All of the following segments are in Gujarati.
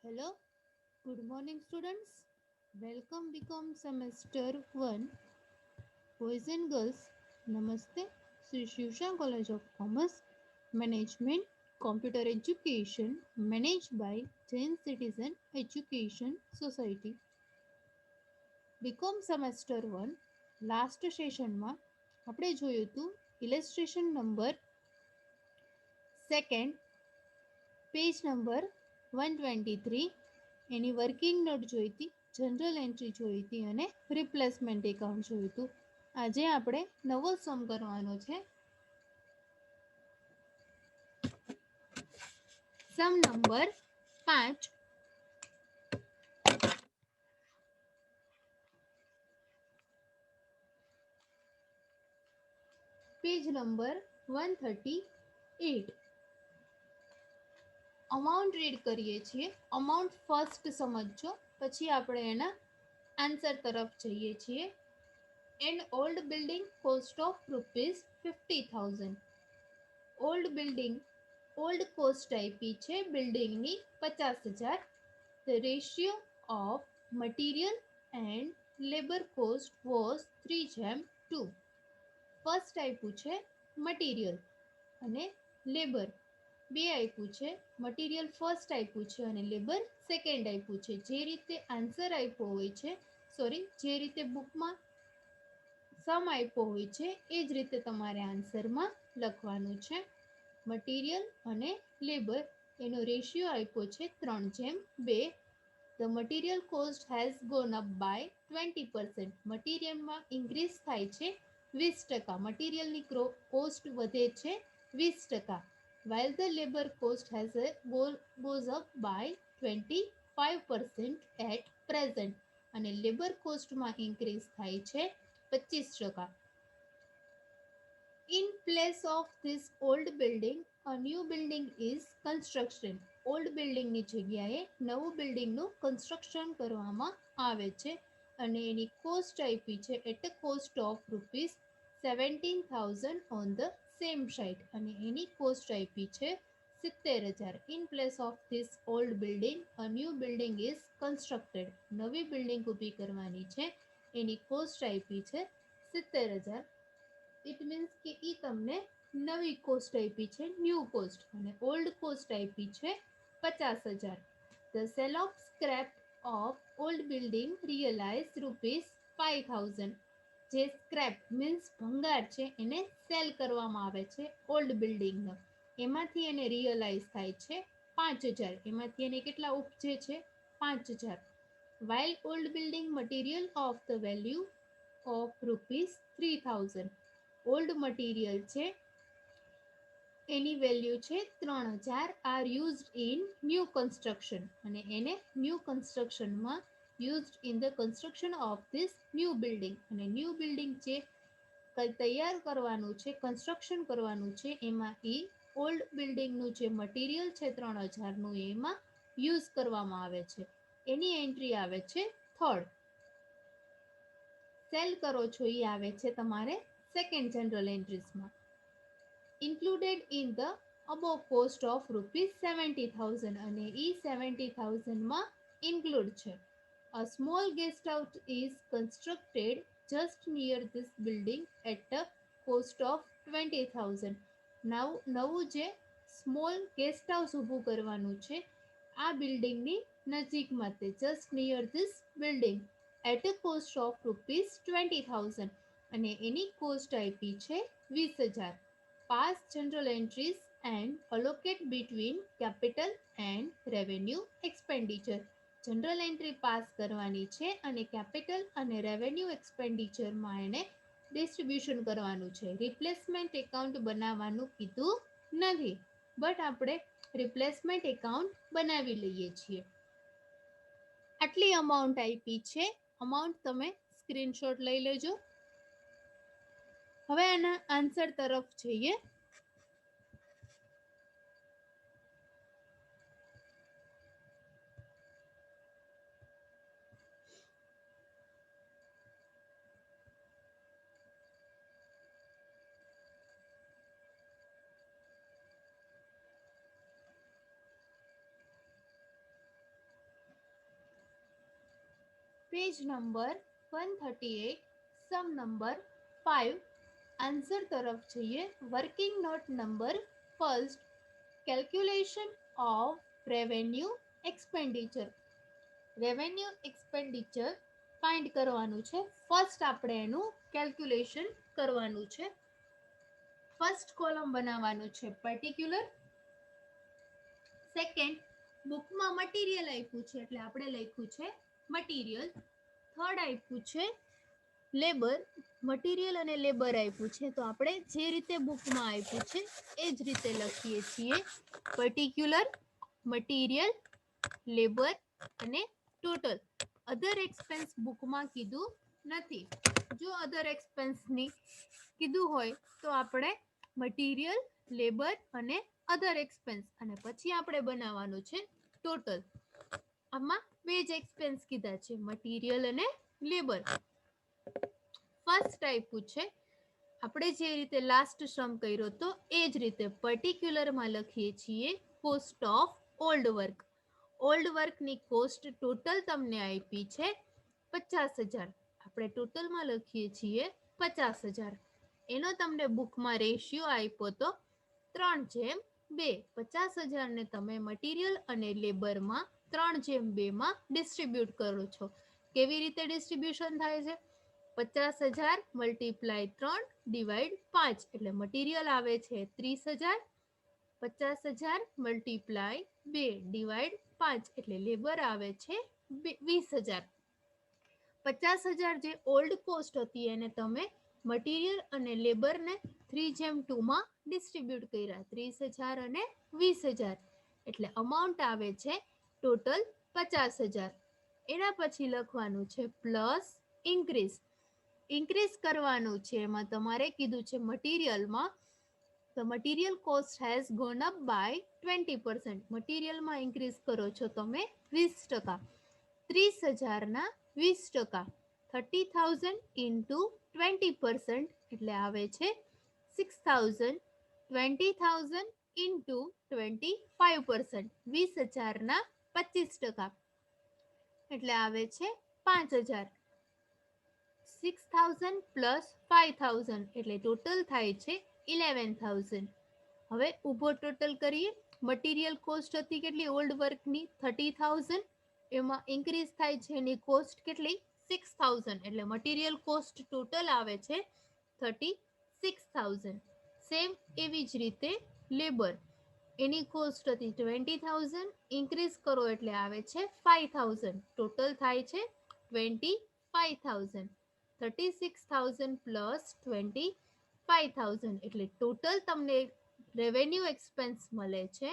Hello, good morning students. Welcome become semester 1 boys and girls. Namaste. Sri Shivsha College of Commerce Management Computer Education managed by Jain Citizen Education Society. BCom semester 1 last સેશનમાં આપણે જોયું હતું illustration number second page number 123 એની વર્કિંગ નોટ જોઈ હતી, જનરલ એન્ટ્રી જોઈ હતી અને રિપ્લેસમેન્ટ એકાઉન્ટ જોયું હતું. આજે આપણે નવો સમ કરવાનો છે. Sum number 5 page number 138. Amount read કરીએ છીએ. અમાઉન્ટ ફર્સ્ટ સમજજો, પછી આપણે એના આન્સર તરફ જઈએ છીએ. An old building cost of ₹50,000. Old cost આપી છે બિલ્ડિંગની 50,000. The ratio of material and labor cost was 3:2. First આપ્યું છે મટીરિયલ અને લેબર, બે આપ્યું છે. મટીરિયલ ફર્સ્ટ આપ્યું છે અને લેબર સેકન્ડ આપ્યું છે. જે રીતે આન્સર આપ્યો હોય છે, જે રીતે બુકમાં સમ આપ્યો હોય છે એ જ રીતે તમારે આન્સરમાં લખવાનું છે. મટીરિયલ અને લેબર એનો રેશિયો આપ્યો છે 3:2. The material cost has gone up by 20%. મટીરિયલમાં ઇન્ક્રીઝ થાય છે 20%. મટીરિયલની કોસ્ટ વધે છે 20%. While the labor cost goes up by 25% at present. અને લેબર કોસ્ટમાં ઇન્ક્રીઝ થાય છે 25%. In place of this old building, a new building is construction. Old બિલ્ડિંગની જગ્યાએ નવું બિલ્ડિંગનું કન્સ્ટ્રક્શન કરવામાં આવે છે અને એની કોસ્ટ આપી છે at a cost of ₹17,000 on the same site અને એની કોસ્ટ આપી છે 70,000. In place of this old building a new building is constructed. નવી બિલ્ડિંગ ઊભી કરવાની છે, એની કોસ્ટ આપી છે 70,000. ઇટ મીન્સ કે એ તમને નવી કોસ્ટ આપી છે ન્યૂ કોસ્ટ અને ઓલ્ડ કોસ્ટ આપી છે 50,000. The sale of scrap of old building realise ₹5,000. જે સ્ક્રેપ મીન્સ ભંગાર છે એને સેલ કરવામાં આવે છે ઓલ્ડ બિલ્ડિંગનો, એમાંથી એને રિયલાઇઝ થાય છે 5,000. એમાંથી એને કેટલા ઉપજે છે 5,000. While old building material of the value of ₹3,000. Old material છે એની વેલ્યુ છે 3,000 are used in new construction અને એને ન્યૂ કન્સ્ટ્રક્શનમાં used in the construction of this new building. અને ન્યૂ બિલ્ડિંગ જે તૈયાર કરવાનું છે, કન્સ્ટ્રક્શન કરવાનું છે, એમાં એ ઓલ્ડ બિલ્ડિંગનું જે મટીરિયલ છે 3,000નું એમાં યુઝ કરવામાં આવે છે. એની એન્ટ્રી આવે છે થર્ડ. સેલ કરો છો એ આવે છે તમારે સેકન્ડ જનરલ એન્ટ્રીઝમાં. Included in the above cost of ₹70,000 અને એ 70,000માં ઇન્ક્લુડ છે. A small guest house is constructed just near this building at a cost of 20,000. નવું જે સ્મોલ ગેસ્ટ હાઉસ ઊભું કરવાનું છે આ બિલ્ડિંગની નજીકમાં, તે just near this building at a cost of ₹20,000 અને એની કોસ્ટ આપી છે 20,000. Pass general entries and allocate between capital and revenue expenditure. General entry pass કરવાની છે અને કેપિટલ અને રેવન્યુ એક્સપેન્ડિચરમાં એને ડિસ્ટ્રીબ્યુશન કરવાનું છે. રિપ્લેસમેન્ટ એકાઉન્ટ બનાવવાનું કીધું નથી, બટ આપણે રિપ્લેસમેન્ટ એકાઉન્ટ બનાવી લઈએ છીએ. આટલી અમાઉન્ટ આપી છે. અમાઉન્ટ તમે સ્ક્રીનશોટ લઈ લેજો. હવે આના આન્સર તરફ જઈએ. Page number 138, sum number 5. Answer તરફ જઈએ. Working note number first, calculation of revenue expenditure. Revenue expenditure find કરવાનું છે. ફર્સ્ટ આપણે એનું કેલ્ક્યુલેશન કરવાનું છે. ફર્સ્ટ કોલમ બનાવવાનું છે પર્ટિક્યુલર. સેકન્ડ, બુકમાં મટીરિયલ આપ્યું છે એટલે આપણે લખ્યું છે મટીરિયલ. થર્ડ આપ્યું છે લેબર. મટીરિયલ અને લેબર આપ્યું છે તો આપણે જે રીતે બુકમાં આપ્યું છે એ જ રીતે લખીએ છીએ. પર્ટિક્યુલર, મટીરિયલ, લેબર અને ટોટલ. અધર એક્સપેન્સ બુકમાં કીધું નથી. જો અધર એક્સપેન્સની કીધું હોય તો આપણે મટીરિયલ, લેબર અને અધર એક્સપેન્સ અને પછી આપણે બનાવવાનું છે ટોટલ. આમાં બે જ એક્સપેન્સ કીધા છે, મટીરિયલ અને લેબર. ફર્સ્ટ આપ્યું છે આપણે જે રીતે લાસ્ટ સમ કર્યો તો એ જ રીતે પર્ટિક્યુલરમાં લખીએ છીએ cost of old work. Old વર્કની કોસ્ટ ટોટલ તમને આપી છે 50,000. આપણે ટોટલમાં લખીએ છીએ 50,000. એનો તમને બુકમાં રેશિયો આપ્યો તો 3:2. 50,000 ને તમે મટીરિયલ અને લેબરમાં 3:2 માં ડિસ્ટ્રીબ્યુટ કરો છો. કેવી રીતે ડિસ્ટ્રીબ્યુશન થાય છે? 50,000 મલ્ટીપ્લાય 3 ડિવાઈડ 5 એટલે મટીરિયલ આવે છે 30,000. 50,000 મલ્ટીપ્લાય 2 ડિવાઈડ 5 એટલે લેબર આવે છે 20,000. 50,000 જે ઓલ્ડ કોસ્ટ હતી એને તમે મટીરિયલ અને લેબરને 3:2 માં ડિસ્ટ્રીબ્યુટ કર્યા. 30,000 અને 20,000 એટલે અમાઉન્ટ આવે છે ટોટલ 50,000. એના પછી લખવાનું છે પ્લસ ઇન્ક્રીઝ. ઇન્ક્રીઝ કરવાનું છે. એમાં તમારે કીધું છે મટીરિયલમાં the material cost has gone up by 20%. મટીરિયલમાં ઇન્ક્રીઝ કરો છો તમે 20%. 30,000 ના 20%. 30,000 into 20% એટલે આવે છે 6,000. 20,000 into 25%. 20,000 ના 25% એટલે આવે છે 5,000. 6,000 પ્લસ 5,000 એટલે ટોટલ થાય છે 11,000. હવે ઊભો ટોટલ કરીએ. મટીરિયલ કોસ્ટ હતી કેટલી ઓલ્ડ વર્કની? 30,000. એમાં ઇન્ક્રીઝ થાય છે એની કોસ્ટ કેટલી? 6,000 એટલે મટીરિયલ કોસ્ટ ટોટલ આવે છે 36,000. સેમ એવી જ રીતે લેબર. એની કોસ્ટ હતી 20,000. ઇન્ક્રીઝ કરો એટલે આવે છે 5,000. ટોટલ થાય છે 25,000. 36,000 પ્લસ 25,000 એટલે ટોટલ તમને રેવન્યુ એક્સપેન્સ મળે છે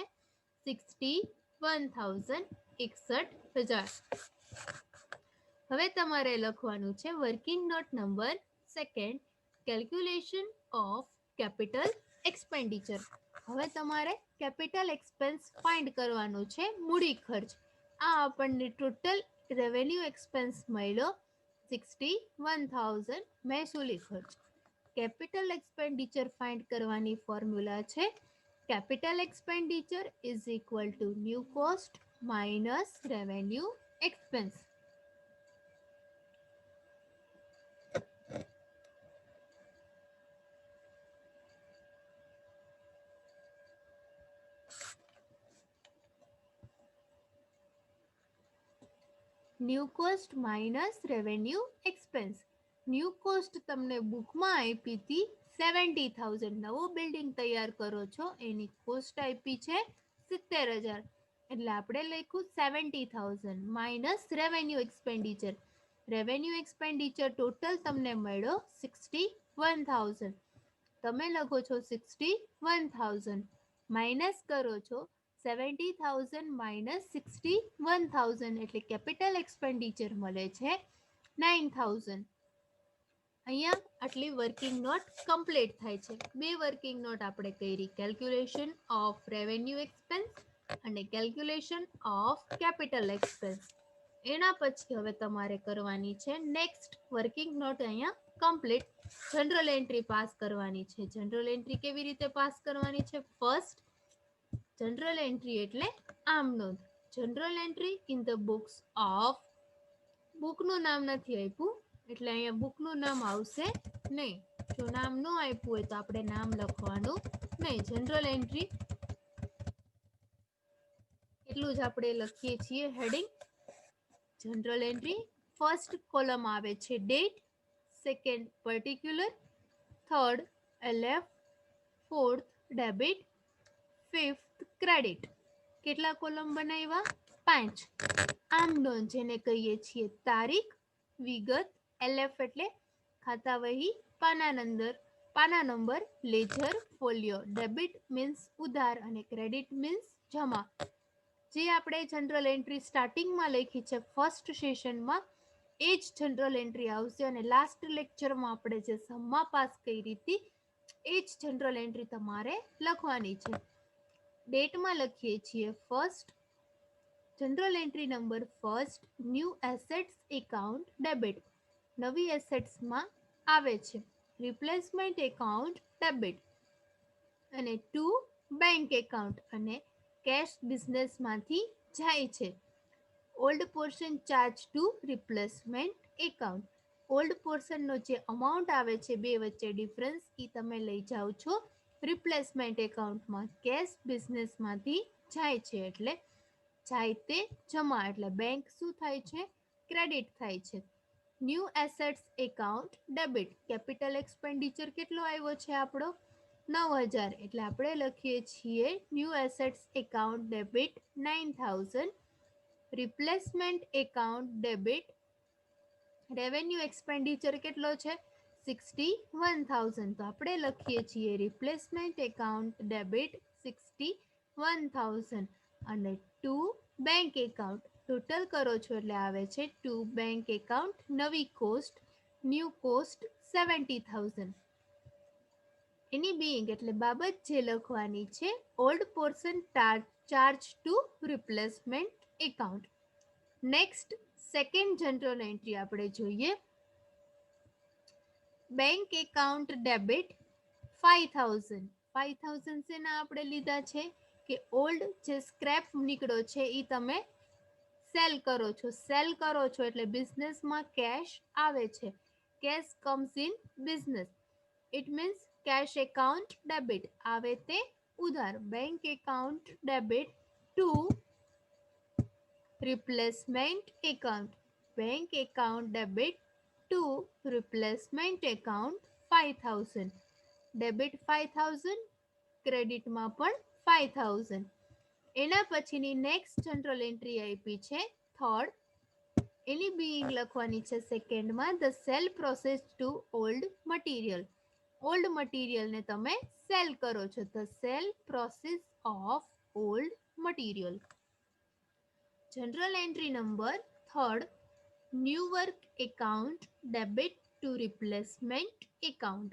61,061,000. હવે તમારે લખવાનું છે working note number second, calculation of capital expenditure. હવે તમારે કેપિટલ એક્સપેન્સ ફાઇન્ડ કરવાનું છે, મૂડી ખર્ચ. આ આપણને ટોટલ રેવન્યુ એક્સપેન્સ મળ્યો 61,000 મહેસૂલી ખર્ચ. કેપિટલ એક્સપેન્ડિચર ફાઇન્ડ કરવાની ફોર્મ્યુલા છે capital expenditure is equal to new cost minus revenue expense. New cost minus revenue expense. New cost તમને બુકમાં આપી હતી 70,000. નવો બિલ્ડિંગ તૈયાર કરો છો એની કોસ્ટ આપી છે 70,000 એટલે આપણે લખ્યું 70,000 minus revenue expenditure. Revenue expenditure total તમને મળ્યો 61,000. તમે લખો છો 61,000 માઇનસ કરો છો 70,000 માઇનસ 61,000 એટલે કેપિટલ એક્સપેન્ડિચર મળે છે 9,000. અહીંયા આટલી વર્કિંગ નોટ કમ્પ્લીટ થાય છે. બે વર્કિંગ નોટ આપણે કરી, કેલ્ક્યુલેશન ઓફ રેવન્યુ એક્સપેન્સ અને કેલ્ક્યુલેશન ઓફ કેપિટલ એક્સપેન્સ. એના પછી હવે તમારે કરવાની છે નેક્સ્ટ વર્કિંગ નોટ અહીંયા કમ્પ્લીટ. જનરલ એન્ટ્રી પાસ કરવાની છે. જનરલ એન્ટ્રી કેવી રીતે પાસ કરવાની છે? ફર્સ્ટ, જનરલ એન્ટ્રી એટલે આમ નોંધ. General entry in the books of બુકનું નામ નથી આપ્યું એટલે અહીંયા બુકનું નામ આવશે નહીં. જો નામ ન આપ્યું હોય તો આપણે નામ લખવાનું નહીં. જનરલ એન્ટ્રી એટલું જ આપણે લખીએ છીએ heading. General entry first column આવે છે date, second particular, third એલએફ, fourth debit, fifth credit. કેટલા કોલમ બનાવ્યા? 5. આમ નોંધ જેને કહીએ છીએ તારીખ, વિગત, એલએફ એટલે ખાતા વહી, પાના number, ledger, folio. Debit means ઉધાર અને ક્રેડિટ મીન્સ જમા. જે આપણે જનરલ એન્ટ્રી સ્ટાર્ટિંગમાં લખી છે ફર્સ્ટ સેશનમાં એ જ જનરલ એન્ટ્રી આવશે અને લાસ્ટ લેક્ચરમાં આપણે જે સમમાં પાસ કરી હતી એ જ જનરલ એન્ટ્રી તમારે લખવાની છે. ડેટમાં લખીએ છીએ first. General entry number first, new assets account debit. નવી એસેટ્સમાં આવે છે. Replacement account debit. અને 2 બેંક એકાઉન્ટ અને કેશ બિઝનેસમાંથી જાય છે. Old portion charge to replacement account. Old પોર્શનનો જે અમાઉન્ટ આવે છે બે વચ્ચે ડિફરન્સ એ તમે લઈ જાઓ છો રિપ્લેસમેન્ટ એકાઉન્ટમાં. કેશ બિઝનેસમાંથી જાય છે એટલે જાય તે જમા એટલે બેંક શું થાય છે? ક્રેડિટ થાય છે. New assets account debit. Capital expenditure કેટલો આવ્યો છે આપણો? 9000 એટલે આપણે લખીએ છીએ new assets account debit 9000. Replacement account debit. Revenue expenditure કેટલો છે? 61000. તો આપણે લખીએ છીએ રિપ્લેસમેન્ટ એકાઉન્ટ ડેબિટ 61000. અને 2 બેંક એકાઉન્ટ ટોટલ કરો છો એટલે આવે છે 2 બેંક એકાઉન્ટ. નવી કોસ્ટ, ન્યૂ કોસ્ટ 70000. એની બીઈંગ એટલે બાબત જે લખવાની છે old portion charge to replacement account. Next second general entry આપણે જોઈએ. Bank account debit 5000. 5000 શેના આપણે લીધા છે કે ઓલ્ડ જે સ્ક્રેપ નીકળ્યો છે એ તમે સેલ કરો છો. સેલ કરો છો એટલે બિઝનેસમાં કેશ આવે છે. Cash comes in business. It means cash account debit આવે તે ઉધાર. Bank account debit to replacement account. Bank account debit to replacement account 5000. Debit 5000, ક્રેડિટમાં પણ 5000. એના પછીની નેક્સ્ટ જનરલ એન્ટ્રી આપી છે થર્ડ. એની બીઈંગ લખવાની છે સેકન્ડમાં. The sale proceeds to old material. Old મટીરિયલને તમે સેલ કરો છો. The sale proceeds of old material. General entry number third, new work account debit to replacement account.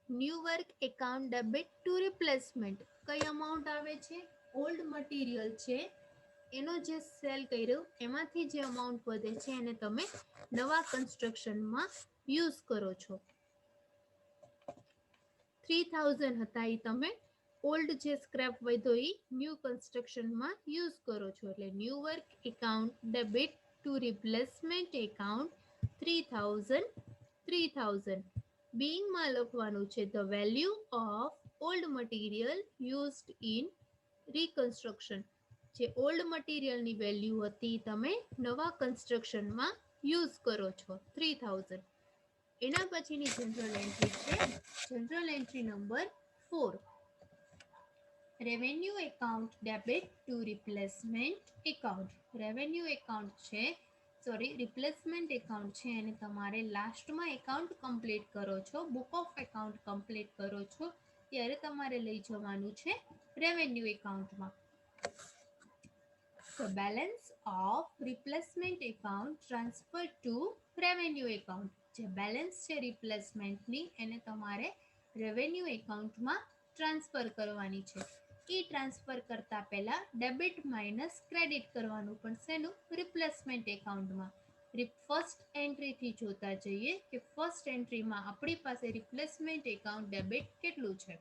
New work account debit to replacement. કઈ અમાઉન્ટ આવે છે? ઓલ્ડ મટીરિયલ છે એનો જે સેલ કર્યો એમાંથી જે અમાઉન્ટ વધે છે એને તમે નવા કન્સ્ટ્રક્શનમાં યુઝ કરો છો. 3000 હતા એ તમે ઓલ્ડ જે સ્ક્રેપ વધ્યો એ ન્યૂ કન્સ્ટ્રક્શનમાં યુઝ કરો છો. એટલે new work account debit to replacement account 3000. બીઈંગમાં લખવાનું છે the value of old material used in reconstruction. જે ઓલ્ડ મટીરિયલની વેલ્યુ હતી તમે નવા કન્સ્ટ્રક્શનમાં યુઝ કરો છો 3000. એના પછીની જનરલ એન્ટ્રી છે general entry number 4, revenue account debit to replacement account. Revenue account છે રિપ્લેસમેન્ટ એકાઉન્ટ છે અને તમારે લાસ્ટમાં એકાઉન્ટ કમ્પ્લીટ કરો છો, બુક ઓફ એકાઉન્ટ કમ્પ્લીટ કરો છો ત્યારે તમારે લઈ જવાનું છે રેવન્યુ એકાઉન્ટમાં. The balance of replacement account transfer to revenue account. જે બેલેન્સ છે રિપ્લેસમેન્ટની એને તમારે રેવન્યુ એકાઉન્ટમાં ટ્રાન્સફર કરવાની છે. એ ટ્રાન્સફર કરતા પહેલા ડેબિટ માઇનસ ક્રેડિટ કરવાનું પણ શેનું? રિપ્લેસમેન્ટ એકાઉન્ટમાં. ફર્સ્ટ એન્ટ્રીથી જોતા જઈએ કે ફર્સ્ટ એન્ટ્રીમાં આપણી પાસે રિપ્લેસમેન્ટ એકાઉન્ટ ડેબિટ કેટલું છે.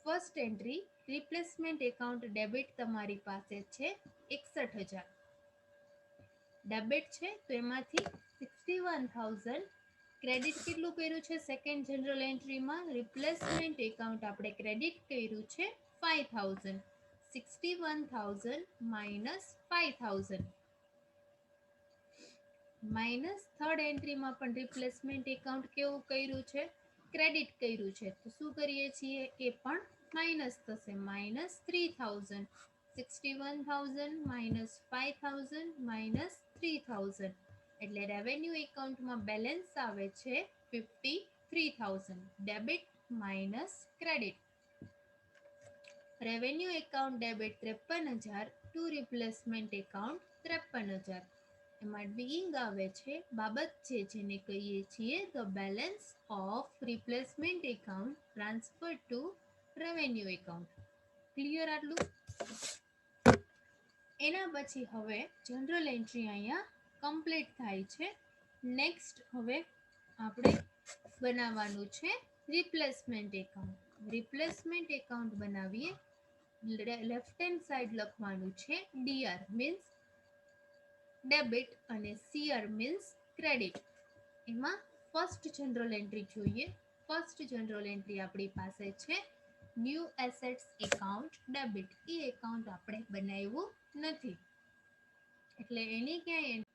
First entry replacement account debit તમારી પાસે છે 61000. ડેબિટ છે તો એમાંથી 61,000 ક્રેડિટ કેટલું કર્યું છે સેકન્ડ જનરલ એન્ટ્રીમાં રિપ્લેસમેન્ટ એકાઉન્ટ આપણે ક્રેડિટ કર્યું છે 5,000 61,000 માઇનસ 5,000 માઇનસ થર્ડ એન્ટ્રીમાં પણ રિપ્લેસમેન્ટ એકાઉન્ટ કેવું કર્યું છે ક્રેડિટ કર્યું છે તો શું કરીએ છીએ એ પણ માઇનસ થશે માઇનસ 3,000 61,000 માઇનસ 5,000 માઇનસ 3,000 એટલે રેવન્યુ એકાઉન્ટમાં બેલેન્સ આવે છે 53,000 debit minus credit revenue account debit 53,000 to replacement account 53,000 એમાં ડીઈંગ આવે છે બાબત છે જેને કહીએ છીએ the balance of replacement account transfer two revenue account clear આટલું એના પછી હવે જનરલ એન્ટ્રી અહીંયા કમ્પ્લીટ થાય છે નેક્સ્ટ હવે આપણે બનાવવાનું છે રિપ્લેસમેન્ટ એકાઉન્ટ બનાવીએ લેફ્ટ હેન્ડ સાઈડ લખવાનું છે ડીઆર મીન્સ ડેબિટ અને સીઆર મીન્સ ક્રેડિટ એમાં ફર્સ્ટ જનરલ એન્ટ્રી જોઈએ ફર્સ્ટ જનરલ એન્ટ્રી આપણી પાસે છે ન્યૂ એસેટ્સ એકાઉન્ટ ડેબિટ એ એકાઉન્ટ આપણે બનાવ્યું નથી એટલે એની ક્યાંય